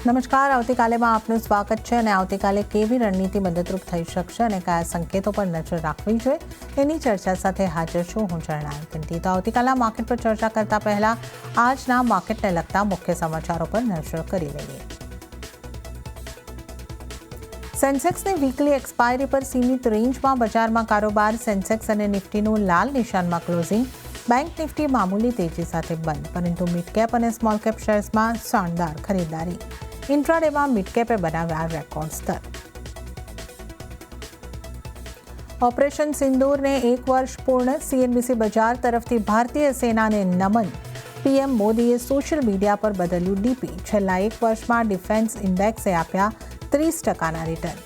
નમસ્કાર, આવતીકાલેમાં આપનું સ્વાગત છે અને આવતીકાલે કેવી રણનીતિ મદદરૂપ થઈ શકશે અને કયા સંકેતો પર નજર રાખવી જોઈએ એની ચર્ચા સાથે હાજર છું હું ઝરણા પિંટી. તો આવતીકાલના માર્કેટ પર ચર્ચા કરતા પહેલા આજના માર્કેટને લગતા મુખ્ય સમાચારો પર નજર કરી લઈએ. સેન્સેક્સની વીકલી એક્સપાયરી પર સીમિત રેન્જમાં બજારમાં કારોબાર. સેન્સેક્સ અને નિફ્ટીનું લાલ નિશાનમાં ક્લોઝિંગ. બેંક નિફ્ટી મામૂલી તેજી સાથે બંધ, પરંતુ મિડ કેપ અને સ્મોલ કેપ શેર્સમાં શાનદાર ખરીદારી. ઇન્ટ્રાડેમાં મિડકેપે બનાવ્યા રેકોર્ડ સ્તર. ઓપરેશન સિંદૂરને 1 વર્ષ પૂર્ણ. સીએનબીસી બજાર તરફથી ભારતીય સેનાને નમન. પીએમ મોદીએ સોશિયલ મીડિયા પર બદલ્યું ડીપી. છેલ્લા 1 વર્ષમાં ડિફેન્સ ઇન્ડેક્સે આપ્યા 30% રિટર્ન.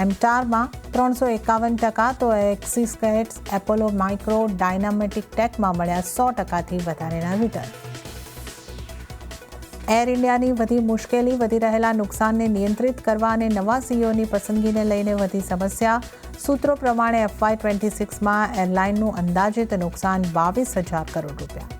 એમટારમાં 351%, તો એક્સિસ કેટ્સ, એપોલો માઇક્રો, ડાયનામેટિક ટેકમાં મળ્યા 100%થી વધારેના રિટર્ન. એર ઇન્ડિયાની વધી મુશ્કેલી. વધી રહેલા નુકસાનને નિયંત્રિત કરવા અને નવા સીઈઓની પસંદગીને લઈને વધી સમસ્યા. સૂત્રો પ્રમાણે FY26માં એરલાઇનનું અંદાજિત નુકસાન 22,000 કરોડ રૂપિયા.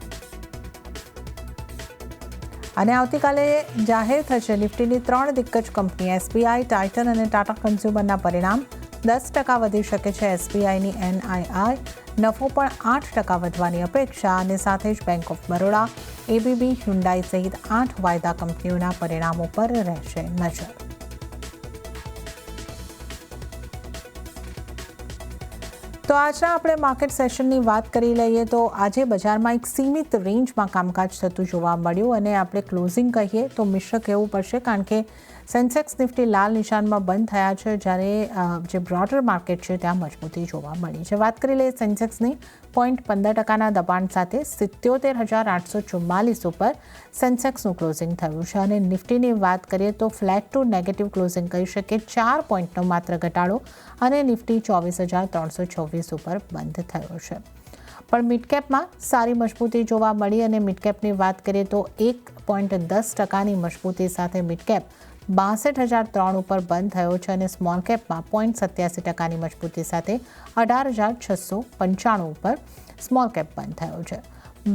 અને આવતીકાલે જાહેર થશે નિફ્ટીની 3 દિગ્ગજ કંપની એસબીઆઈ, ટાઇટન અને ટાટા કન્ઝ્યુમરના પરિણામ. 10% વધી શકે છે એસબીઆઈની એનઆઈઆઈ. નફો પણ 8% વધવાની અપેક્ષા. અને સાથે જ bank of Baroda, ABB, Hyundai સહિત 8 વાયદા કંપનીઓના પરિણામો પર રહેશે નજર. તો આજના આપણે માર્કેટ સેશનની વાત કરી લઈએ તો આજે બજારમાં એક સીમિત રેન્જમાં કામકાજ થતું જોવા મળ્યું અને આપણે ક્લોઝિંગ કહીએ તો મિશ્ર કહેવું પડશે, કારણ કે સેન્સેક્સ નિફ્ટી લાલ નિશાનમાં બંધ થયા છે, જ્યારે જે બ્રોડર માર્કેટ છે ત્યાં મજબૂતી જોવા મળી છે. વાત કરી લઈએ સેન્સેક્સની. 0.15%ના દબાણ સાથે 77,844 ઉપર સેન્સેક્સનું ક્લોઝિંગ થયું છે અને નિફ્ટીની વાત કરીએ તો ફ્લેટ ટુ નેગેટિવ ક્લોઝિંગ કહી શકીએ. 4 પોઈન્ટનો માત્ર ઘટાડો અને નિફ્ટી 24,326 ઉપર બંધ થયો છે. પણ મિડકેપમાં સારી મજબૂતી જોવા મળી અને મિડકેપની વાત કરીએ તો 1.10%ની મજબૂતી સાથે મિડકેપ 62,003 ઉપર બંધ થયો છે અને સ્મોલ કેપમાં 0.87%ની મજબૂતી સાથે 18,695 ઉપર સ્મોલ કેપ બંધ થયો છે.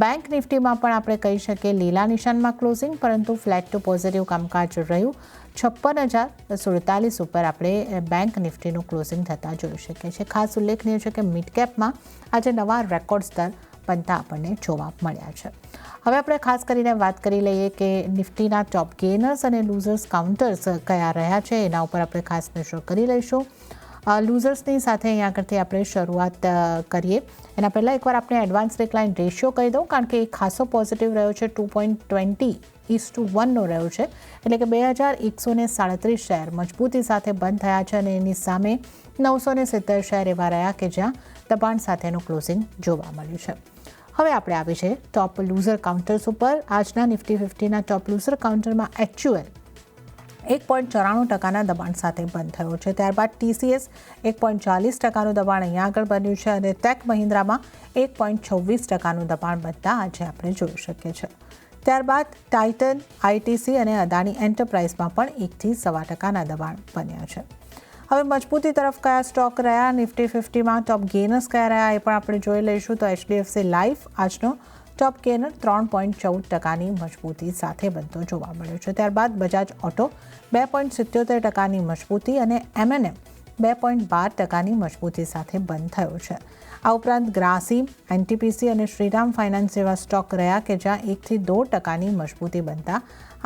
બેંક નિફ્ટીમાં પણ આપણે કહી શકીએ લીલા નિશાનમાં ક્લોઝિંગ, પરંતુ ફ્લેટ ટુ પોઝિટિવ કામકાજ રહ્યું. 56,047 ઉપર આપણે બેંક નિફ્ટીનું ક્લોઝિંગ થતાં જોઈ શકીએ છીએ. ખાસ ઉલ્લેખનીય છે કે મિડકેપમાં આજે નવા રેકોર્ડ સ્તર બનતા આપણને જોવા મળ્યા છે. હવે આપણે ખાસ કરીને વાત કરી લઈએ કે નિફ્ટીના ટોપ ગેનર્સ અને લૂઝર્સ કાઉન્ટર્સ કયા રહ્યા છે એના ઉપર આપણે ખાસ નજર કરી લઈશું. લૂઝર્સની સાથે અહીંયા આગળથી આપણે શરૂઆત કરીએ એના પહેલાં એકવાર આપણે એડવાન્સ ડિક્લાઇન રેશિયો કહી દઉં, કારણ કે એ ખાસો પોઝિટિવ રહ્યો છે. 2.20:1 રહ્યો છે, એટલે કે 2,137 શેર મજબૂતી સાથે બંધ થયા છે અને એની સામે 970 શેર એવા રહ્યા કે જ્યાં દબાણ સાથેનું ક્લોઝિંગ જોવા મળ્યું છે. હવે આપણે આવી છે ટોપ લૂઝર કાઉન્ટર્સ ઉપર. આજના નિફ્ટી 50ના ટોપ લૂઝર કાઉન્ટરમાં એક્ચ્યુઅલ 1.94%ના દબાણ સાથે બંધ થયો છે. ત્યારબાદ TCS 1.40%નું દબાણ અહીંયા આગળ બન્યું છે અને ટેક મહિન્દ્રામાં 1.26%નું દબાણ બનતા આજે આપણે જોઈ શકીએ છીએ. ત્યારબાદ ટાઇટન, આઈટીસી અને અદાણી એન્ટરપ્રાઇઝમાં પણ 1.25%ના દબાણ બન્યા છે. હવે મજબૂતી તરફ કયા સ્ટોક રહ્યા નિફ્ટી 50માં, ટોપ ગેનર્સ કયા રહ્યા એ પણ આપણે જોઈ લઈશું. તો HDFC લાઇફ આજનો ટોપ ગેનર 3.14%ની મજબૂતી સાથે બનતો જોવા મળ્યો છે. ત્યારબાદ બજાજ ઓટો 2.77%ની મજબૂતી અને M&M 2.12%ની મજબૂતી સાથે બંધ થયો છે. આ ઉપરાંત ગ્રાસીમ, એનટીપીસી અને શ્રીરામ ફાઇનાન્સ જેવા સ્ટોક રહ્યા કે જ્યાં 1-2%ની મજબૂતી બનતા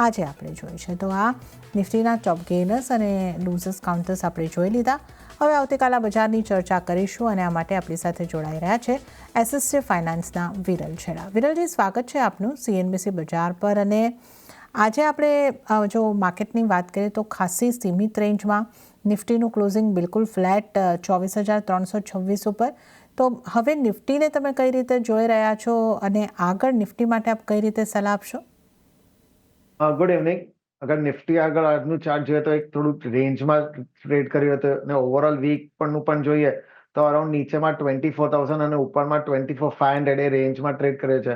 આજે આપણે જોઈ છે. તો આ નિફ્ટીના ટોપ ગેનર્સ અને લૂઝર્સ કાઉન્ટર્સ આપણે જોઈ લીધા. હવે આવતીકાલે બજારની ચર્ચા કરીશું અને આ માટે આપણી સાથે જોડાઈ રહ્યા છે એસએસજી ફાઇનાન્સના વિરલ છેડા. વિરલજી, સ્વાગત છે આપનું સીએનબીસી બજાર પર. અને આજે આપણે જો માર્કેટની વાત કરીએ તો ખાસી સીમિત રેન્જમાં નિફ્ટીનું ક્લોઝિંગ બિલકુલ ફ્લેટ 24,326 ઉપર. તો હવે નિફ્ટીને તમે કઈ રીતે જોઈ રહ્યા છો અને આગળ નિફ્ટી માટે આપ કઈ રીતે સલાહ આપશો? Good evening. અગર નિફ્ટી આગળ આજનું ચાર્ટ જોઈએ તો એક થોડુંક રેન્જમાં ટ્રેડ કર્યું હતું અને ઓવરઓલ વીક પણ જોઈએ તો અરાઉન્ડ નીચેમાં 24,000 અને ઉપરમાં 24,500 એ રેન્જમાં ટ્રેડ કર્યો છે.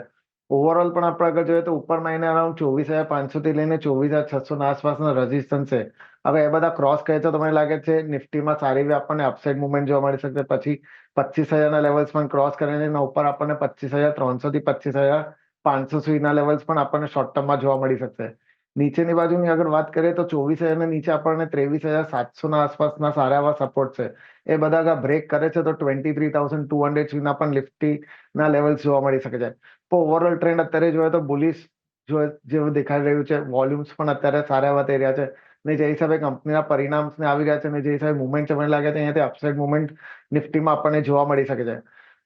ઓવરઓલ પણ આપણે આગળ જોઈએ તો ઉપરમાં એને અરાઉન્ડ 24,500 થી લઈને 24,600 આસપાસના રેઝિસ્ટન્સ છે. હવે એ બધા ક્રોસ કહે તો તમને લાગે છે નિફ્ટીમાં સારી એવી આપણને અપસાઇડ મુવમેન્ટ જોવા મળી શકે. પછી 25,000ના લેવલ્સ પણ ક્રોસ કરીને એના ઉપર આપણને 25,300 થી 25,500 સુધીના લેવલ્સ પણ આપણને શોર્ટ ટર્મમાં જોવા મળી શકશે. નીચેની બાજુની અગર વાત કરીએ તો 24,000 ને નીચે આપણને 23,700 ના આસપાસના સારા એવા સપોર્ટ છે. એ બધા અગર બ્રેક કરે છે તો 23,200 સુધીના પણ નિફ્ટીના લેવલ્સ જોવા મળી શકે છે. તો ઓવરઓલ ટ્રેન્ડ અત્યારે જોઈએ તો બુલિશ જેવું દેખાઈ રહ્યું છે. વોલ્યુમ્સ પણ અત્યારે સારા એવા થઈ રહ્યા છે. ને જે હિસાબે કંપનીના પરિણામ્સને આવી રહ્યા છે અને જે હિસાબે મુવમેન્ટ છે, મને લાગે છે અહીંયાથી અપસાઇડ મુવમેન્ટ નિફ્ટીમાં આપણને જોવા મળી શકે છે.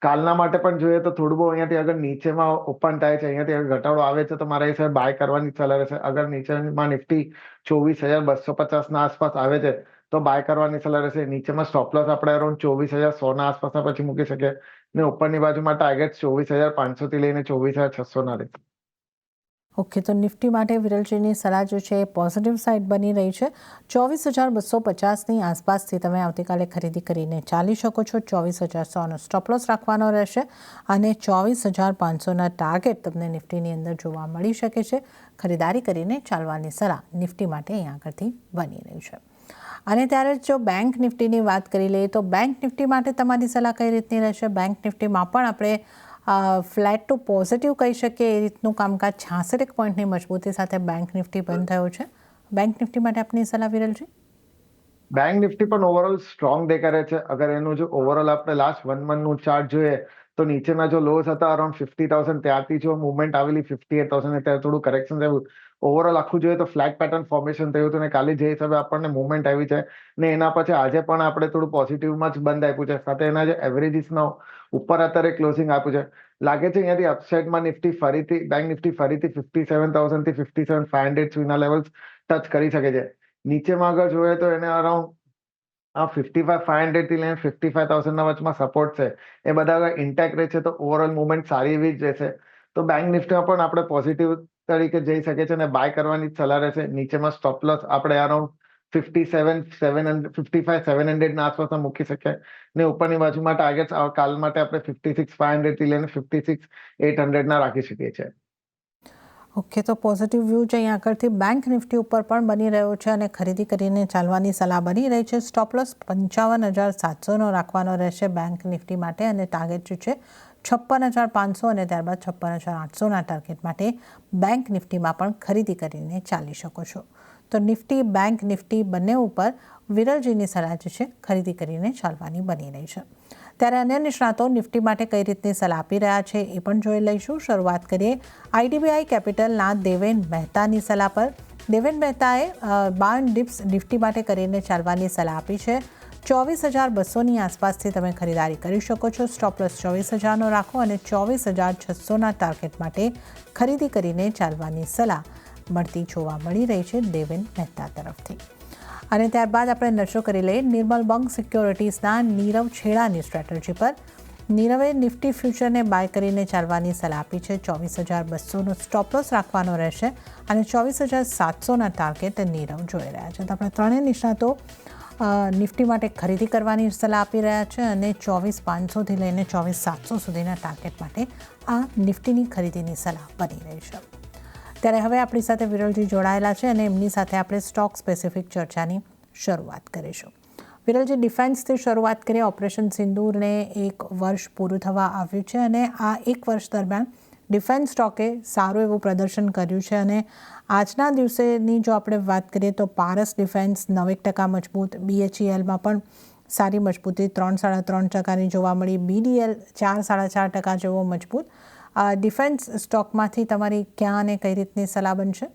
કાલના માટે પણ જોઈએ તો થોડું બહુ અહીંયાથી અગર નીચેમાં ઓપન થાય છે, અહીંયાથી અગર ઘટાડો આવે છે તો મારા હિસાબે બાય કરવાની સલાહ રહેશે. અગર નીચેમાં નિફ્ટી 24,250 ના આસપાસ આવે છે તો બાય કરવાની સલાહ રહેશે. નીચેમાં સ્ટોપ લોસ આપણે અરાઉન્ડ 24,100 ના આસપાસ પછી મૂકી શકીએ ને ઉપરની બાજુમાં ટાર્ગેટ 24,500 થી લઈને 24,600 ના રહેશે. ઓકે, તો નિફ્ટી માટે વિરલજીની સલાહ જે છે એ પોઝિટિવ સાઇડ બની રહી છે. 24,250ની આસપાસથી તમે આવતીકાલે ખરીદી કરીને ચાલી શકો છો. 24,100નો સ્ટોપ લોસ રાખવાનો રહેશે અને 24,500ના ટાર્ગેટ તમને નિફ્ટીની અંદર જોવા મળી શકે છે. ખરીદારી કરીને ચાલવાની સલાહ નિફ્ટી માટે અહીં આગળથી બની રહી છે. અને ત્યારે જો બેંક નિફ્ટીની વાત કરી લઈએ તો બેંક નિફ્ટી માટે તમારી સલાહ કઈ રીતની રહેશે? બેંક નિફ્ટીમાં પણ આપણે ફ્લેટ ટુ પોઝિટિવ કહી શકીએ એ રીતનું કામકાજ 66 પોઈન્ટની મજબૂતી સાથે બેંક નિફ્ટી બંધ થયો છે. બેંક નિફ્ટી માટે આપની સલાહ વિરલજી? બેંક નિફ્ટી પણ ઓવરઓલ સ્ટ્રોંગ દેખાડે છે. અગર એનું જો ઓવરઓલ આપણે લાસ્ટ 1 મંથનું ચાર્ટ જોઈએ તો નીચેના જો લોસ હતા અરાઉન્ડ 50,000, ત્યારથી જો મુવમેન્ટ આવેલી 58,000, ત્યારે થોડું કરેક્શન થયું. ઓવરઓલ આખું જોઈએ તો ફ્લેટ પેટર્ન ફોર્મેશન થયું હતું ને કાલે જે હિસાબે આપણને મુવમેન્ટ આવી છે ને એના પછી આજે પણ આપણે થોડું પોઝિટિવમાં જ બંધ આપ્યું છે. સાથે એના જે એવરેજીસનો ઉપર અત્યારે ક્લોઝિંગ આપ્યું છે, લાગે છે અહીંયાથી અપસાઇડમાં નિફ્ટી ફરીથી બેંક નિફ્ટી ફરીથી 57,000 થી 57,500 સુધીના લેવલ્સ ટચ કરી શકે છે. નીચેમાં આગળ જોઈએ તો એને અરાઉન્ડ 55,500 થી લઈને 55,000ના વચમાં સપોર્ટ છે. એ બધા ઇન્ટેક્ટ રહે છે તો ઓવરઓલ મુવમેન્ટ સારી એવી જ રહેશે. તો બેંક નિફ્ટીમાં પણ આપણે પોઝિટિવ તરીકે જઈ શકે છે અને બાય કરવાની સલાહ રહેશે. નીચેમાં સ્ટોપ લોસ આપણે અરાઉન્ડ 55,700 ના આસપાસ મૂકી શકીએ ને ઉપરની બાજુમાં ટાર્ગેટ કાલ માટે આપણે 56,500 થી લઈને 56,800 રાખી શકીએ છીએ. ઓકે, તો પોઝિટિવ વ્યૂ જ અહીં આગળથી બેંક નિફ્ટી ઉપર પણ બની રહ્યો છે અને ખરીદી કરીને ચાલવાની સલાહ બની રહી છે. સ્ટોપ લોસ 55,700નો રાખવાનો રહેશે બેંક નિફ્ટી માટે અને ટાર્ગેટ જે છે 56,500 અને ત્યારબાદ 56,800ના ટાર્ગેટ માટે બેંક નિફ્ટીમાં પણ ખરીદી કરીને ચાલી શકો છો. તો નિફ્ટી, બેંક નિફ્ટી બંને ઉપર વિરલજીની સલાહ જે છે ખરીદી કરીને ચાલવાની બની રહી છે. ત્યારે અન્ય નિષ્ણાતો નિફ્ટી માટે કઈ રીતની સલાહ આપી રહ્યા છે એ પણ જોઈ લઈશું. શરૂઆત કરીએ આઈડીબીઆઈ કેપિટલના દેવેન મહેતાની સલાહ પર. દેવેન મહેતાએ 52 ડિપ્સ નિફ્ટી માટે કરીને ચાલવાની સલાહ આપી છે. 24,200ની આસપાસથી તમે ખરીદારી કરી શકો છો. સ્ટોપ લોસ 24,000નો રાખો અને 24,600ના ટાર્ગેટ માટે ખરીદી કરીને ચાલવાની સલાહ મળતી જોવા મળી રહી છે દેવેન મહેતા તરફથી. અને ત્યારબાદ આપણે નજર કરી લઈએ નિર્મલ બંગ સિક્યોરિટીઝના નીરવ છેડાની સ્ટ્રેટેજી પર. નીરવે નિફ્ટી ફ્યુચરને બાય કરીને ચાલવાની સલાહ આપી છે. 24,200નો સ્ટોપ લોસ રાખવાનો રહેશે અને 24,700ના ટાર્ગેટ નીરવ જોઈ રહ્યા છે. તો આપણે ત્રણેય નિષ્ણાતો નિફ્ટી માટે ખરીદી કરવાની સલાહ આપી રહ્યા છે અને 24,500થી લઈને 24,700 સુધીના ટાર્ગેટ માટે આ નિફ્ટીની ખરીદીની સલાહ બની રહી છે. ત્યારે હવે આપણી સાથે વિરલજી જોડાયેલા છે અને એમની સાથે આપણે સ્ટોક સ્પેસિફિક ચર્ચાની શરૂઆત કરીશું. વિરલજી, ડિફેન્સથી શરૂઆત કરીએ. ઓપરેશન સિંદૂરને 1 વર્ષ પૂરું થવા આવ્યું છે અને આ 1 વર્ષ દરમિયાન ડિફેન્સ સ્ટોકે સારું એવું પ્રદર્શન કર્યું છે અને આજના દિવસેની જો આપણે વાત કરીએ તો પારસ ડિફેન્સ 9% મજબૂત, BHELમાં પણ સારી મજબૂતી 3.3% જોવા મળી, BDL 4.4% જેવો મજબૂત. ડિફેન્સ સ્ટોકમાંથી તમારી ક્યાં અને કઈ રીતની સલાહ બનશે?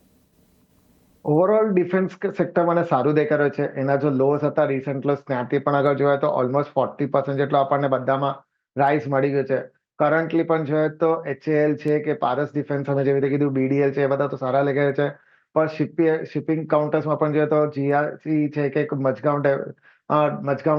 ઓવરઓલ ડિફેન્સ સેક્ટર મને સારું દેખાડે છે. એના જો લોસ હતા રિસન્ટ લોસ, ત્યાંથી પણ આગળ જોઈએ તો ઓલમોસ્ટ 40% જેટલો આપણને બધામાં રાઇઝ મળી ગયો છે. કરન્ટલી પણ જોઈએ તો HAL છે કે પારસ ડિફેન્સ, અમે જેવી રીતે કીધું BDL છે, એ બધા તો સારા લાગે છે. પણ શિપિંગ કાઉન્ટર્સમાં પણ જોઈએ તો GRC છે કે મજગાઉં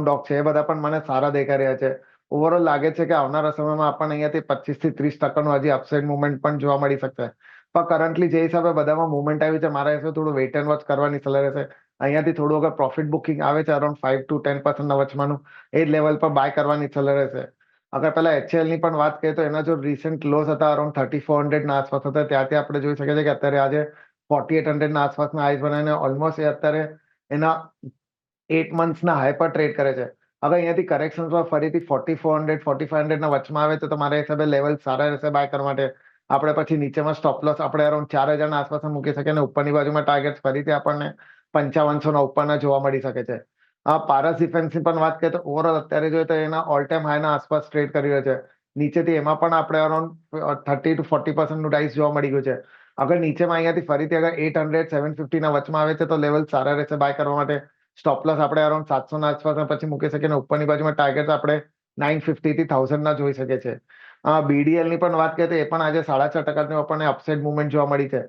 ડોક છે, એ બધા પણ મને સારા દેખાઈ રહ્યા છે. ઓવરઓલ લાગે છે કે આવનારા સમયમાં આપણને અહીંયાથી 25% થી 30%નું હજી અપસાઇડ મુવમેન્ટ પણ જોવા મળી શકશે. પણ કરન્ટલી જે હિસાબે બધામાં મુવમેન્ટ આવી છે, મારા હિસાબે થોડું વેઇટ એન્ડ વોચ કરવાની સલાહ રહેશે. અહીંયાથી થોડું અગર પ્રોફિટ બુકિંગ આવે છે અરાઉન્ડ 5 to 10%ના વચમાંનું, એ જ લેવલ પર બાય કરવાની સલાહ રહેશે. અગર પહેલા HALની પણ વાત કરીએ તો એના જો રિસન્ટ ક્લોઝ હતા અરાઉન્ડ 3,400ના આસપાસ હતા, ત્યાંથી આપણે જોઈ શકીએ છીએ કે અત્યારે આજે 4,800ના આસપાસના હાઈસ બનાવીને ઓલમોસ્ટ એ અત્યારે એના 8 મંથ્સના હાઈ પર ટ્રેડ કરે છે. હવે અહીંયાથી કરેક્શન્સમાં ફરીથી 4,400 4,500ના વચમાં આવે તો તમારા હિસાબે લેવલ સારા રહેશે બાય કરવા માટે. આપણે પછી નીચેમાં સ્ટોપ લોસ આપણે અરાઉન્ડ 4,000 ના આસપાસ મૂકી શકીએ અને ઉપરની બાજુમાં ટાર્ગેટ ફરીથી આપણને 5500 ના ઉપરના જોવા મળી શકે છે. આ પારસ ડિફેન્સની પણ વાત કરીએ તો ઓવરઓલ અત્યારે જોઈએ તો એના ઓલ ટાઈમ હાઈના આસપાસ ટ્રેડ કરી રહ્યો છે. નીચેથી એમાં પણ આપણે અરાઉન્ડ 30 to 40% રાઇઝ જોવા મળી ગયું છે. અગર નીચેમાં અહીંયાથી ફરીથી અગર 800 750 ના વચમાં આવે છે તો લેવલ સારા રહેશે બાય કરવા માટે. સ્ટોપ લોસ આપણે અરાઉન્ડ 700 ના આસપાસ પછી મૂકી શકીએ અને ઉપરની બાજુમાં ટાર્ગેટ આપણે 950 થી 1000 ના જોઈ શકીએ છીએ. BDL ની પણ વાત કરીએ તો એ પણ આજે 4.5% આપણને અપસાઇડ મુવમેન્ટ જોવા મળી છે.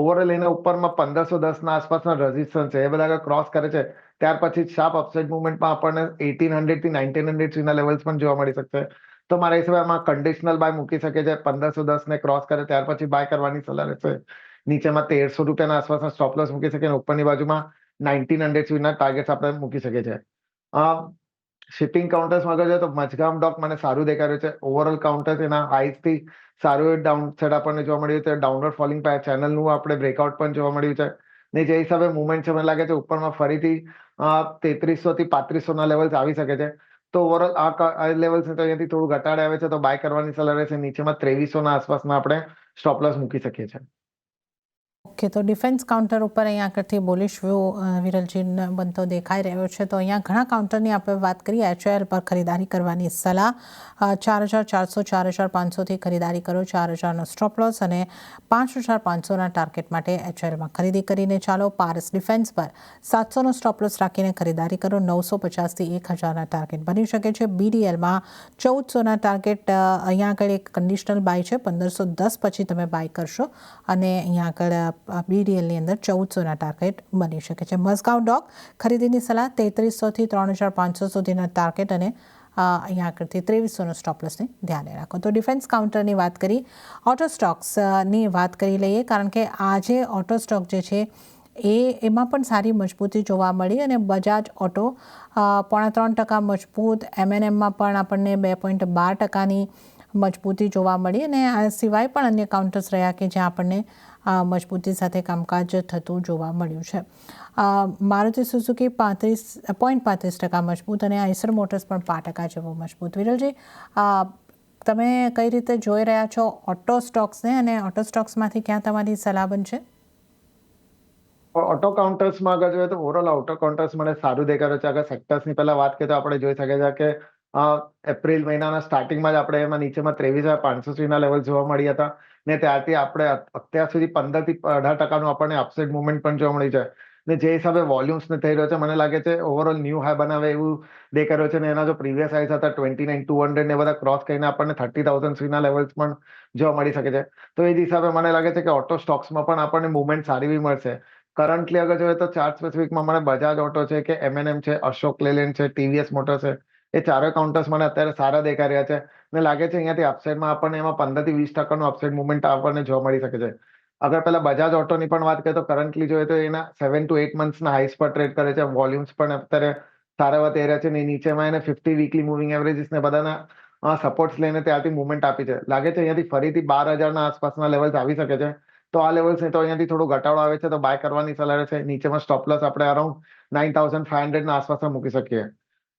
ઓવરઓલ એના ઉપરમાં 1510 ના આસપાસના રેઝિસ્ટન્સ છે એ બધા ક્રોસ કરે છે ત્યાર પછી શાર્પ અપસાઇડ મુવમેન્ટમાં આપણને 1800 થી 1900 સુધીના લેવલ્સ પણ જોવા મળી શકશે. તો મારા હિસાબે આમાં કન્ડિશનલ બાય મૂકી શકે છે. 1510 ને ક્રોસ કરે ત્યાર પછી બાય કરવાની સલાહ રહેશે. નીચેમાં 1300 રૂપિયાના આસપાસના સ્ટોપ લોસ મૂકી શકીએ અને ઉપરની બાજુમાં 1900 સુધીના ટાર્ગેટ્સ આપણે મૂકી શકીએ છીએ. શિપિંગ કાઉન્ટર્સમાં આગળ જોઈએ તો મઝગામ ડોક મને સારું દેખાડ્યું છે. ઓવરઓલ કાઉન્ટર્સ એના હાઈથી સારું ડાઉન સાઈડ આપણને જોવા મળ્યું છે. ડાઉનવર્ડ ફોલિંગ ચેનલનું આપણે બ્રેકઆઉટ પણ જોવા મળ્યું છે ને જે હિસાબે મુવમેન્ટ છે મને લાગે છે ઉપરમાં ફરીથી 3300 થી 3500 ના લેવલ્સ આવી શકે છે. તો ઓવરઓલ આ લેવલ્સ તો અહીંયાથી થોડું ઘટાડે આવે છે તો બાય કરવાની સલાહ રહેશે. નીચેમાં 2300 ના આસપાસમાં આપણે સ્ટોપ લોસ મૂકી શકીએ છીએ. ઓકે, તો ડિફેન્સ કાઉન્ટર ઉપર અહીંયા આગળથી બોલિશ વ્યૂ વિરલજી બનતો દેખાઈ રહ્યો છે. તો અહીંયા ઘણા કાઉન્ટરની આપણે વાત કરીએ. HIL પર ખરીદારી કરવાની સલાહ 4400 4500થી ખરીદારી કરો. 4000નો સ્ટોપ લોસ અને 5500ના ટાર્ગેટ માટે HILમાં ખરીદી કરીને ચાલો. પારસ ડિફેન્સ પર 700નો સ્ટોપ લોસ રાખીને ખરીદારી કરો. 950થી 1000ના ટાર્ગેટ બની શકે છે. BDLમાં 1400ના ટાર્ગેટ અહીંયા આગળ એક કન્ડિશનલ બાય છે. 1510 પછી તમે બાય કરશો અને અહીંયા આગળ BDLની અંદર 1400ના ટાર્ગેટ બની શકે છે. મઝગાંવ ડોક ખરીદીની સલાહ 3300થી 3500 સુધીના ટાર્ગેટ અને અહીંયા આગળથી 2300નો સ્ટોપ લોસને ધ્યાને રાખો. તો ડિફેન્સ કાઉન્ટરની વાત કરી. ઓટો સ્ટોક્સની વાત કરી લઈએ કારણ કે આજે ઓટો સ્ટોક જે છે એમાં પણ સારી મજબૂતી જોવા મળી અને બજાજ ઓટો 3.5% મજબૂત. MNMમાં પણ આપણને 2.12%ની મજબૂતી જોવા મળી અને આ સિવાય પણ અન્ય કાઉન્ટર્સ રહ્યા કે જ્યાં આપણને મજબૂતી સાથે કામકાજ થતું જોવા મળ્યું છે. મારુતિ સુઝુકી 35.35% મજબૂત અને આઈસર મોટર્સ પણ 5% જેવો મજબૂત. વિરલજી, તમે કઈ રીતે જોઈ રહ્યા છો ઓટો સ્ટોક્સને અને ઓટો સ્ટોક્સમાંથી ક્યાં તમારી સલાહ બનશે? ઓટો કાઉન્ટર્સમાં આગળ જોઈએ તો ઓવરઓલ ઓટો કાઉન્ટર્સ મને સારું દેખાડ્યું છે. આગળ સેક્ટર્સની પહેલા વાત કરીએ તો આપણે જોઈ શકીએ છીએ કે એપ્રિલ મહિનાના સ્ટાર્ટિંગમાં જ આપણે એમાં નીચેમાં 23,500 સુધીના લેવલ જોવા મળ્યા હતા ને ત્યારથી આપણે અત્યાર સુધી 15 થી 18% આપણને અપસાઇડ મુવમેન્ટ પણ જોવા મળી છે. ને જે હિસાબે વોલ્યુમ્સ ને થઈ રહ્યો છે મને લાગે છે ઓવરઓલ ન્યૂ હાઈ બનાવે એવું દેખાઈ રહ્યો છે ને એના જો પ્રીવિયસ હાઈસ હતા 29,200 ને બધા ક્રોસ કરીને આપણને 30,000 સુધીના લેવલ્સ પણ જોવા મળી શકે છે. તો એ જ હિસાબે મને લાગે છે કે ઓટો સ્ટોક્સમાં પણ આપણને મુવમેન્ટ સારી એવી મળશે. કરન્ટલી અગર જોઈએ તો ચાર્ટ સ્પેસિફિકમાં મને બજાજ ઓટો છે કે MNM છે, અશોક લેલેન્ડ છે, TVS મોટર છે, એ ચારે કાઉન્ટર્સ મને અત્યારે સારા દેખાઈ રહ્યા છે. ને લાગે છે અહીંયાથી અપસાઇડમાં આપણને એમાં 15 થી 20% અપસાઇડ મુવમેન્ટ આપણને જોવા મળી શકે છે. અગર પેલા બજાજ ઓટોની પણ વાત કરીએ તો કરન્ટલી જોઈએ તો એના 7 to 8 મંથ્સના હાઈસ પર ટ્રેડ કરે છે. વોલ્યુમ્સ પણ અત્યારે સારા એવા થઈ રહ્યા છે ને નીચેમાં એને 50 વીકલી મૂવિંગ એવરેજીસ ને બધાના સપોર્ટ્સ લઈને ત્યાંથી મુવમેન્ટ આપી છે. લાગે છે અહીંયાથી ફરીથી 12,000ના આસપાસના લેવલ્સ આવી શકે છે. તો આ લેવલ્સ તો અહીંયાથી થોડો ઘટાડો આવે છે તો બાય કરવાની સલાહ છે. નીચેમાં સ્ટોપ લોસ આપણે અરાઉન્ડ 9,500 ના આસપાસ મૂકી શકીએ.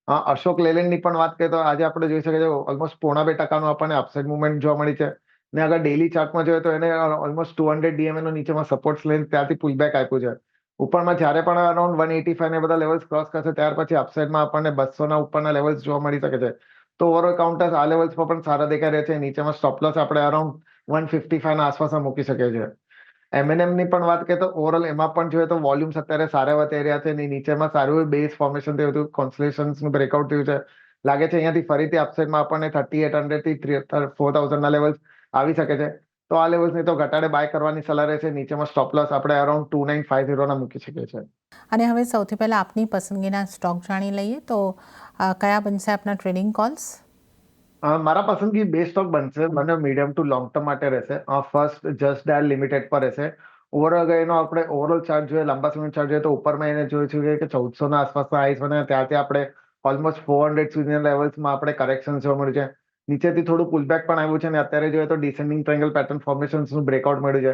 અશોક લેલેન્ડની પણ વાત કરીએ તો આજે આપણે જોઈ શકીએ છીએ ઓલમોસ્ટ 0.5% આપણને અપસાઇડ મુવમેન્ટ જોવા મળી છે ને અગર ડેલી ચાર્ટમાં જોઈએ તો એને ઓલમોસ્ટ 200 DMA નો નીચેમાં સપોર્ટ્સ લઈને ત્યાંથી પુલબેક આપ્યું છે. ઉપરમાં જ્યારે પણ અરાઉન્ડ 185 ને બધા લેવલ્સ ક્રોસ કરશે ત્યાર પછી અપસાઇડમાં આપણને 200ના ઉપરના લેવલ્સ જોવા મળી શકે છે. તો ઓવરઓલ કાઉન્ટર્સ આ લેવલ્સ પર પણ સારા દેખાઈ રહ્યા છે. નીચેમાં સ્ટોપ લોસ આપણે અરાઉન્ડ 155 ના આસપાસ મૂકી શકીએ છીએ. MNM ની પણ વાત કરીએ તો ઓવરઓલ એમાં પણ જોઈએ તો વોલ્યુમ્સ અત્યારે સારા એવા થઈ રહ્યા છે. નીચેમાં સારું બેઝ ફોર્મેશન થયું હતું, કોન્સ્ટલેશન્સનું બ્રેકઆઉટ થયું છે. લાગે છે અહીંયાથી ફરીથી અપસાઇડમાં આપણને 3,800 થી 4,000ના લેવલ્સ આવી શકે છે. તો આ લેવલ્સની તો ઘટાડે બાય કરવાની સલાહ રહેશે. નીચેમાં સ્ટોપ લોસ આપણે અરાઉન્ડ 2,950ના મૂકી શકીએ છીએ. અને હવે સૌથી પહેલા આપની પસંદગીના સ્ટોક જાણી લઈએ તો કયા બનશે આપના ટ્રેડિંગ કોલ્સ? મારા પસંદગી બે સ્ટોક બનશે. બંને મીડિયમ ટુ લોંગ ટર્મ માટે રહેશે. ફર્સ્ટ જસ્ટ ડાયલ લિમિટેડ પર રહેશે. ઓવરઓલ એનો આપણે ઓવરઓલ ચાર્ટ જોઈએ, લાંબા સમય ચાર્ટ જોઈએ તો ઉપરમાં એને જોઈ છે કે 1400ના આસપાસના હાઈસ બને ત્યાંથી આપણે ઓલમોસ્ટ 400 સુધીના લેવલ્સમાં આપણે કરેક્શન જોવા મળ્યું છે. નીચેથી થોડું પુલબેક પણ આવ્યું છે અને અત્યારે જોઈએ તો ડિસેન્ડિંગ ટ્રાયેંગલ પેટર્ન ફોર્મેશન્સનું બ્રેકઆઉટ મળ્યું છે.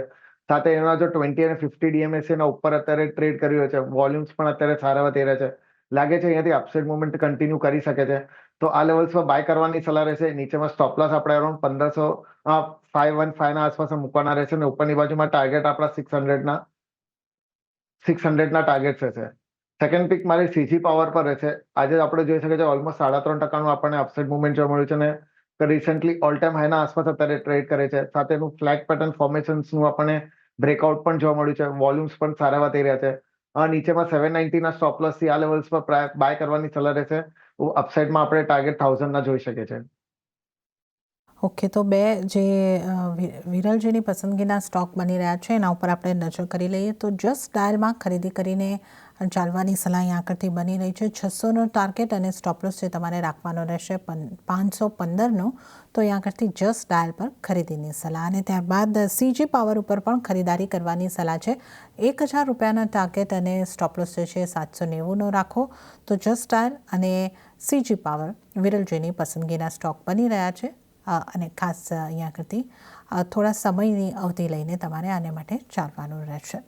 સાથે એના જો 20 અને 50 DMA એના ઉપર અત્યારે ટ્રેડ કરી રહ્યો છે. વોલ્યુમ્સ પણ અત્યારે સારા એવા થઈ રહ્યા છે. લાગે છે અહીંયાથી અપસાઇડ મુવમેન્ટ કન્ટિન્યુ કરી શકે છે. તો આ લેવલ્સ પર બાય કરવાની સલાહ રહેશે. નીચેમાં સ્ટોપ લોસ આપણે અરાઉન્ડ 515 ના આસપાસ મૂકવાના રહેશે અને ઉપરની બાજુમાં ટાર્ગેટ આપણા 600 ના ટાર્ગેટ રહેશે. સેકન્ડ પિક મારી સીજી પાવર પર રહેશે. આજે આપણે જોઈ શકીએ છીએ ઓલમોસ્ટ 3.5% આપણને અપસાઇડ મુવમેન્ટ જોવા મળ્યું છે અને રિસેન્ટલી ઓલ ટાઈમ હાઈના આસપાસ અત્યારે ટ્રેડ કરે છે. સાથે એનું ફ્લેગ પેટર્ન ફોર્મેશન્સનું આપણને બ્રેકઆઉટ પણ જોવા મળ્યું છે. વોલ્યુમ્સ પણ સારા એવા થઈ રહ્યા છે. નીચેમાં 790 ના સ્ટોપ લોસ થી આ લેવલ્સ પર બાય કરવાની સલાહ રહેશે. અપસાઇડમાં આપણે ટાર્ગેટ 1000 ના જોઈ શકીએ છીએ. ઓકે, તો બે જે વિરલજીની પસંદગીના સ્ટોક બની રહ્યા છે એના ઉપર આપણે નજર કરી લઈએ તો જસ્ટ ડાયલમાં ખરીદી કરીને ચાલવાની સલાહ અહીં આગળથી બની રહી છે. 600નો ટાર્ગેટ અને સ્ટોપ લોસ જે તમારે રાખવાનો રહેશે 515નો, તો અહીં આગળથી જસ્ટ ડાયલ પર ખરીદીની સલાહ. અને ત્યારબાદ સીજી પાવર ઉપર પણ ખરીદારી કરવાની સલાહ છે. 1000 રૂપિયાનો ટાર્ગેટ અને સ્ટોપ લોસ જે છે 790નો રાખો. તો જસ્ટ ડાયલ અને સીજી પાવર વિરલજીની પસંદગીના સ્ટોક બની રહ્યા છે. અને ખાસ અહીંયા આગળથી થોડા સમયની અવધિ લઈને તમારે આને માટે ચાલવાનું રહેશે.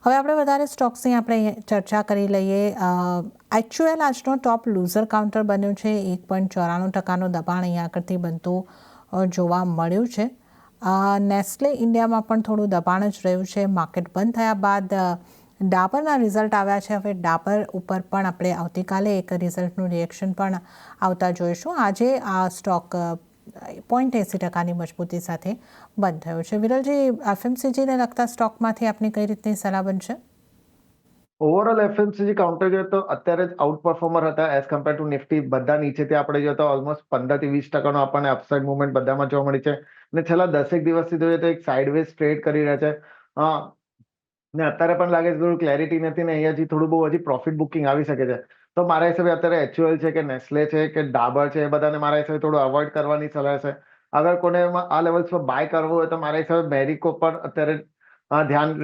હવે આપણે વધારે સ્ટોક્સની આપણે ચર્ચા કરી લઈએ. HUL આજનો ટોપ લૂઝર કાઉન્ટર બન્યો છે. 1.94% દબાણ અહીંયા આગળથી બનતું જોવા મળ્યું છે. નેસ્લે ઇન્ડિયામાં પણ થોડું દબાણ જ રહ્યું છે. માર્કેટ બંધ થયા બાદ ડાબરના રિઝલ્ટ આવ્યા છે. હવે ડાબર ઉપર પણ આપણે આવતીકાલે એક રિઝલ્ટનું રિએક્શન પણ આવતા જોઈશું. આજે આ સ્ટોક 0.80%ની મજબૂતી સાથે બંધ થયો છે. વિરલજી, FMCGને લગતા સ્ટોકમાંથી આપની કઈ રીતની સલાહ બનશે? ઓવરઓલ એફએમસીજી કાઉન્ટર જોઈએ તો અત્યારે જ આઉટ પરફોર્મર હતા એઝ કમ્પેર ટુ નિફ્ટી. બધા નીચેથી આપણે જોઈએ તો ઓલમોસ્ટ 15 થી 20% આપણને અપસાઇડ મુવમેન્ટ બધામાં જોવા મળી છે. અને છેલ્લા 10 દિવસથી જોઈએ તો એક સાઇડવેઝ ટ્રેડ કરી રહ્યા છે. ને અત્યારે પણ લાગે છે થોડું ક્લેરિટી નથી ને અહીંયાથી થોડું બહુ હજી પ્રોફિટ બુકિંગ આવી શકે છે. તો મારા હિસાબે અત્યારે HUL છે કે નેસ્લે છે કે ડાબર છે, એ બધાને મારા હિસાબે થોડું અવોઇડ કરવાની સલાહ છે. અગર કોને આ લેવલ્સ પર બાય કરવો હોય તો મારા હિસાબે મેરિકો પર અત્યારે ધ્યાન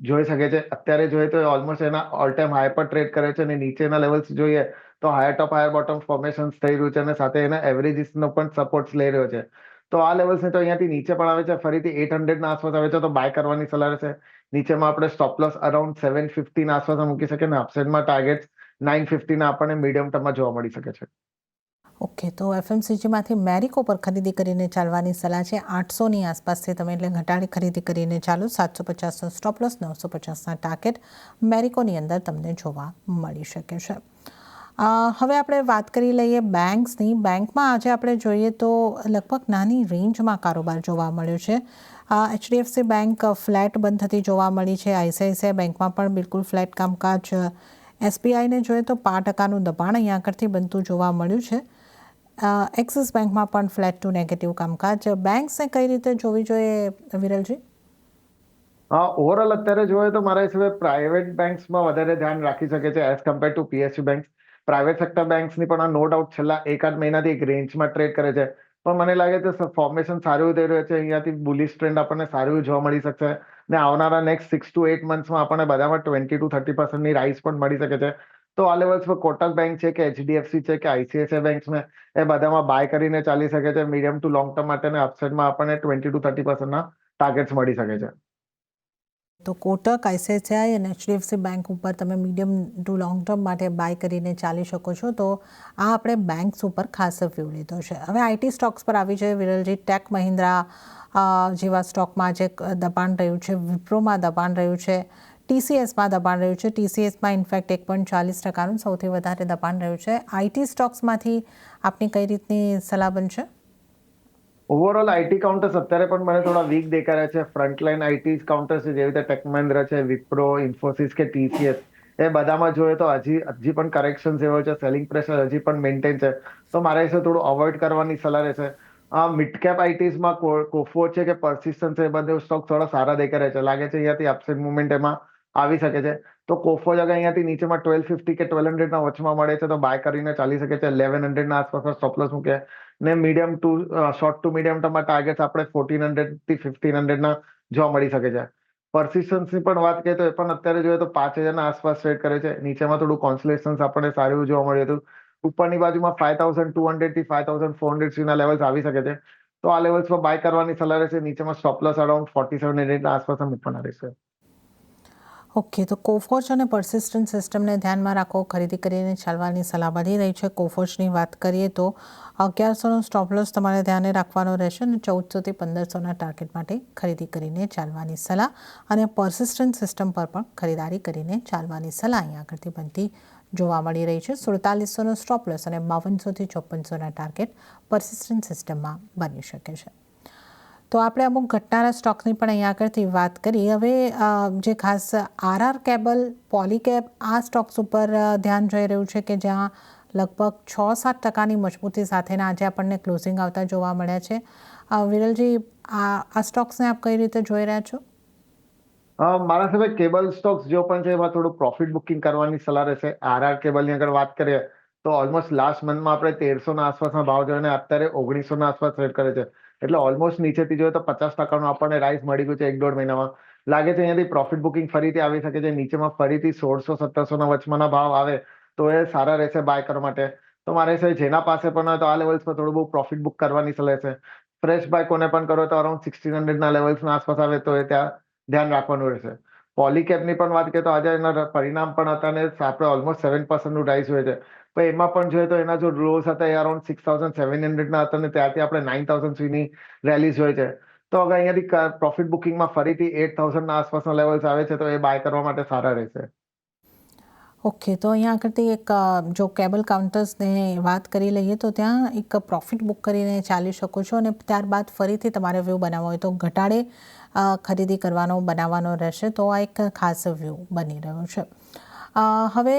જોઈ શકે છે. અત્યારે જોઈએ તો ઓલમોસ્ટ એના ઓલ ટાઈમ હાઈ પર ટ્રેડ કરે છે અને નીચેના લેવલ્સ જોઈએ તો હાયર ટોપ હાયર બોટમ ફોર્મેશન્સ થઈ રહ્યું છે અને સાથે એના એવરેજીસનો પણ સપોર્ટ લઈ રહ્યો છે. તો આ લેવલ્સ તો અહીંયાથી નીચે પણ આવે છે, ફરીથી 800 ના આસપાસ આવે છે તો બાય કરવાની સલાહ રહેશે. નીચેમાં આપણે સ્ટોપ લોસ અરાઉન્ડ 750 ના આસપાસ મૂકી શકીએ અને અપસાઇડમાં ટાર્ગેટ 950 ના આપણને મીડિયમ ટર્મમાં જોવા મળી શકે છે. ઓકે, તો FMCGમાંથી મેરિકો પર ખરીદી કરીને ચાલવાની સલાહ છે. 800ની આસપાસથી તમે એટલે ઘટાડી ખરીદી કરીને ચાલો. 750નો સ્ટોપ લોસ, 950ના ટાર્ગેટ મેરિકોની અંદર તમને જોવા મળી શકે છે. હવે આપણે વાત કરી લઈએ બેંક્સની. બેંકમાં આજે આપણે જોઈએ તો લગભગ નાની રેન્જમાં કારોબાર જોવા મળ્યો છે. HDFC બેંક ફ્લેટ બંધ થતી જોવા મળી છે. ICICI બેંકમાં પણ બિલકુલ ફ્લેટ કામકાજ. SBIને જોઈએ તો 5%નું દબાણ અહીંયા આગળથી બનતું જોવા મળ્યું છે. એક્સિસ બેંકમાં પણ ફ્લેટ ટુ નેગેટિવ કામકાજ. બેંક્સને કઈ રીતે જોવી જોઈએ વિરલજી? ઓવરઓલ અત્યારે જોઈએ તો મારા હિસાબે પ્રાઇવેટ બેંક્સમાં વધારે ધ્યાન રાખી શકે છે as compare to PSU banks. Private sector બેંક્સની પણ નો ડાઉટ છેલ્લા એકાદ મહિનાથી એક રેન્જમાં ટ્રેડ કરે છે. પણ મને લાગે છે ફોર્મેશન સારું થઈ રહ્યું છે. અહીંયાથી બુલિશ ટ્રેન્ડ આપણને સારું જોવા મળી શકશે. ને આવનારા નેક્સ્ટ 6 to 8 મંથ્સમાં આપણને બધામાં 20 to 30%ની રાઇઝ પણ મળી શકે છે. તો આ લેવલ્સ પર કોટક બેંક છે કે HDFC છે કે ICICI બેંક્સને એ બધામાં બાય કરીને ચાલી શકે છે. મીડિયમ ટુ લોંગ ટર્મ માટે અપસાઇડમાં આપણને 20 to 30%ના ટાર્ગેટ્સ મળી શકે છે. તો કોટક, ICICI અને HDFC બેંક ઉપર તમે મીડિયમ ટુ લોંગ ટર્મ માટે બાય કરીને ચાલી શકો છો. તો આ આપણે બેંક્સ ઉપર ખાસ વ્યૂ લીધો છે. હવે IT સ્ટોક્સ પર આવી જાય વિરલજી. ટેક મહિન્દ્રા જેવા સ્ટોકમાં જે દબાણ રહ્યું છે, વિપ્રોમાં દબાણ રહ્યું છે, TCSમાં દબાણ રહ્યું છે. TCSમાં ઇનફેક્ટ 1.40%નું સૌથી વધારે દબાણ રહ્યું છે. IT સ્ટોક્સમાંથી આપની કઈ રીતની સલાહ બનશે? ઓવરઓલ આઈટી કાઉન્ટર્સ અત્યારે પણ મને થોડા વીક દેખાય રહ્યા છે. ફ્રન્ટલાઇન આઈટી કાઉન્ટર્સ જેવી રીતે ટેક મહિન્દ્રા છે, વિપ્રો, ઇન્ફોસિસ કે TCS, એ બધામાં જોઈએ તો હજી પણ કરેક્શન એવો છે. સેલિંગ પ્રેશર હજી પણ મેન્ટેન છે. તો મારા હિસાબે થોડું અવોઇડ કરવાની સલાહ રહેશે. મિડ કેપ આઈટીઝમાં કોફો છે કે persistence છે, એ બધા સ્ટોક થોડા સારા દેખાઈ રહ્યા છે. લાગે છે અહીંયાથી અપસાઇડ મુવમેન્ટ એમાં આવી શકે છે. તો કોફો અગર અહીંયાથી નીચેમાં 1250 કે 1200ના વચમાં મળે છે તો બાય કરીને ચાલી શકે છે. 1100ના આસપાસ સ્ટોપ લોસ મૂકે ને medium two short to medium ટર્મમાં ટાર્ગેટ આપણે 1400 થી 1500ના જોવા મળી શકે છે. persistence ની પણ વાત કરીએ તો એ પણ અત્યારે જોઈએ તો 5000ના આસપાસ ટ્રેડ કરે છે. નીચેમાં થોડું કોન્સોલેશન આપણને સારું એવું જોવા મળ્યું હતું. ઉપરની બાજુમાં 5200 થી 5400 ના લેવલ્સ આવી શકે છે. તો આ લેવલ્સ પર બાય કરવાની સલાહ રહેશે. નીચેમાં સ્ટોપ લોસ અરાઉન્ડ 4700 ના આસપાસ મૂકવાના રહેશે. ઓકે, તો કોફોચ અને પર્સિસ્ટન્ટ સિસ્ટમને ધ્યાનમાં રાખો, ખરીદી કરીને ચાલવાની સલાહ વધી રહી છે. કોફોચની વાત કરીએ તો 1100નો સ્ટોપ લોસ તમારે ધ્યાને રાખવાનો રહેશે અને 1400થી 1500ના ટાર્ગેટ માટે ખરીદી કરીને ચાલવાની સલાહ, અને પર્સિસ્ટન્ટ સિસ્ટમ પર પણ ખરીદારી કરીને ચાલવાની સલાહ અહીંયા આગળથી બનતી જોવા મળી રહી છે. 4700નો સ્ટોપ લોસ અને 5200થી 5400ના ટાર્ગેટ પર્સિસ્ટન્ટ સિસ્ટમમાં બની શકે છે. તો આપણે અમુક ઘટનારા સ્ટોક્સની પણ અહીંયા આગળથી વાત કરી. હવે જે ખાસ આરઆર કેબલ, પોલીકેબ આ સ્ટોક્સ ઉપર ધ્યાન જઈ રહ્યું છે કે જ્યાં લગભગ 6-7% મજબૂતી સાથેના આજે આપણને ક્લોઝિંગ આવતા જોવા મળ્યા છે. વિરલજી, આ સ્ટોક્સને આપ કઈ રીતે જોઈ રહ્યા છો? મારા હિસાબે કેબલ સ્ટોક્સ જો પણ છે એમાં થોડું પ્રોફિટ બુકિંગ કરવાની સલાહ રહેશે. આરઆર કેબલની અગર વાત કરીએ તો ઓલમોસ્ટ લાસ્ટ મંથમાં આપણે 1300ના આસપાસના ભાવ જોઈને અત્યારે 1900ના આસપાસ ટ્રેડ કરે છે. એટલે ઓલમોસ્ટ નીચેથી જોઈએ તો 50%નું આપણને રાઇઝ મળી ગયું છે 1-1.5 મહિનામાં. લાગે છે અહીંયાથી પ્રોફિટ બુકિંગ ફરીથી આવી શકે છે. નીચેમાં ફરીથી 1600-1700ના વચમાંના ભાવ આવે તો એ સારા રહેશે બાય કરવા માટે. તો મારે છે જેના પાસે પણ હોય તો આ લેવલ્સ પર થોડું બહુ પ્રોફિટ બુક કરવાની સલાહ છે. ફ્રેશ બાય કોને પણ કરો તો અરાઉન્ડ 1600ના લેવલ્સના આસપાસ આવે તો એ ત્યાં ધ્યાન રાખવાનું રહેશે. પોલીકેબની પણ વાત કરીએ તો આજે એના પરિણામ પણ હતા અને આપણે ઓલમોસ્ટ 7%નું રાઇઝ હોય છે. પણ એમાં પણ જોઈએ તો એના જો લોસ હતા એ અરાઉન્ડ 6700ના હતા અને ત્યાંથી આપણે 9000 સુધીની રેલીઝ હોય છે. તો હવે અહીંયાથી પ્રોફિટ બુકિંગમાં ફરીથી 8000ના આસપાસના લેવલ્સ આવે છે તો એ બાય કરવા માટે સારા રહેશે. ઓકે, તો અહીંયા આગળથી એક જો કેબલ કાઉન્ટર્સને વાત કરી લઈએ તો ત્યાં એક પ્રોફિટ બુક કરીને ચાલી શકો છો અને ત્યારબાદ ફરીથી તમારે વ્યૂ બનાવવો હોય તો ઘટાડે ખરીદી બનાવવાનો રહેશે. તો આ એક ખાસ વ્યૂ બની રહ્યો છે. હવે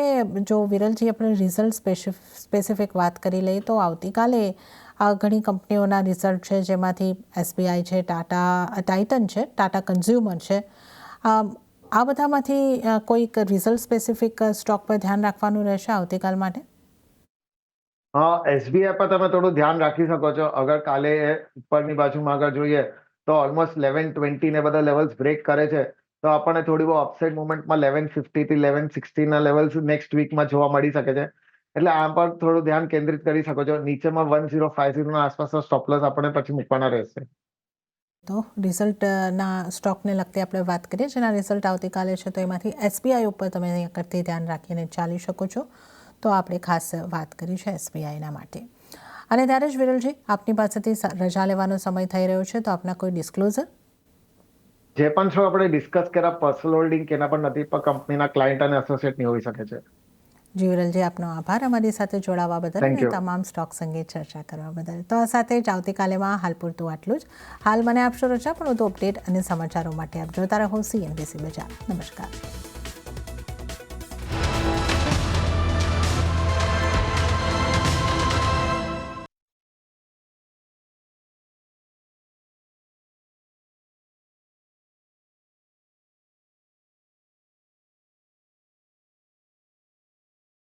જો વિરલજી આપણે રિઝલ્ટ સ્પેસિફિક વાત કરી લઈએ તો આવતીકાલે ઘણી કંપનીઓના રિઝલ્ટ છે, જેમાંથી SBI છે, ટાઇટન છે, ટાટા કન્ઝ્યુમર છે. આ બધામાંથી કોઈક રિઝલ્ટ સ્પેસિફિક સ્ટોક પર ધ્યાન રાખવાનું રહેશે આવતીકાલ માટે? SBI પર તમે થોડું ધ્યાન રાખી શકો છો. અગર કાલે ઉપરની બાજુમાં આગળ જોઈએ તો ઓલમોસ્ટ 1120 ને બધા લેવલ્સ બ્રેક કરે છે તો આપણને થોડી બહુ અપસાઇડ મુવમેન્ટમાં 1150 થી 1160ના લેવલ્સ નેક્સ્ટ વીકમાં જોવા મળી શકે છે. એટલે આ પર થોડું ધ્યાન કેન્દ્રિત કરી શકો છો. નીચેમાં 1050ના આસપાસના સ્ટોપ લોસ આપણે પછી મૂકવાના રહેશે. તો રિઝલ્ટના સ્ટોકને લગતી આપણે વાત કરીએ, જેના રિઝલ્ટ આવતીકાલે છે, તો એમાંથી SBI ઉપર તમે અહીંયા કરતી ધ્યાન રાખીને ચાલી શકો છો. તો આપણે ખાસ વાત કરી છે SBIના માટે. અને ત્યારે જ વિરલજી, આપની પાસેથી રજા લેવાનો સમય થઈ રહ્યો છે, તો આપના કોઈ ડિસ્ક્લોઝર? જે પણ છો આપણે ડિસ્કસ કર્યા પર્સનલ હોલ્ડિંગ કેના પણ નથી, પણ કંપનીના ક્લાયન્ટ અને એસોસિએટની હોઈ શકે છે. જી વિરલજી, આપનો આભાર અમારી સાથે જોડાવા બદલ થેન્ક અને યુ. તમામ સ્ટોક્સ અંગે ચર્ચા કરવા બદલ. તો આ સાથે જ આવતીકાલેમાં હાલ પૂરતું આટલું જ. હાલ મને આપશો રજા, પણ વધુ અપડેટ અને સમાચારો માટે આપ જોતા રહો CNBC બજાર. નમસ્કાર.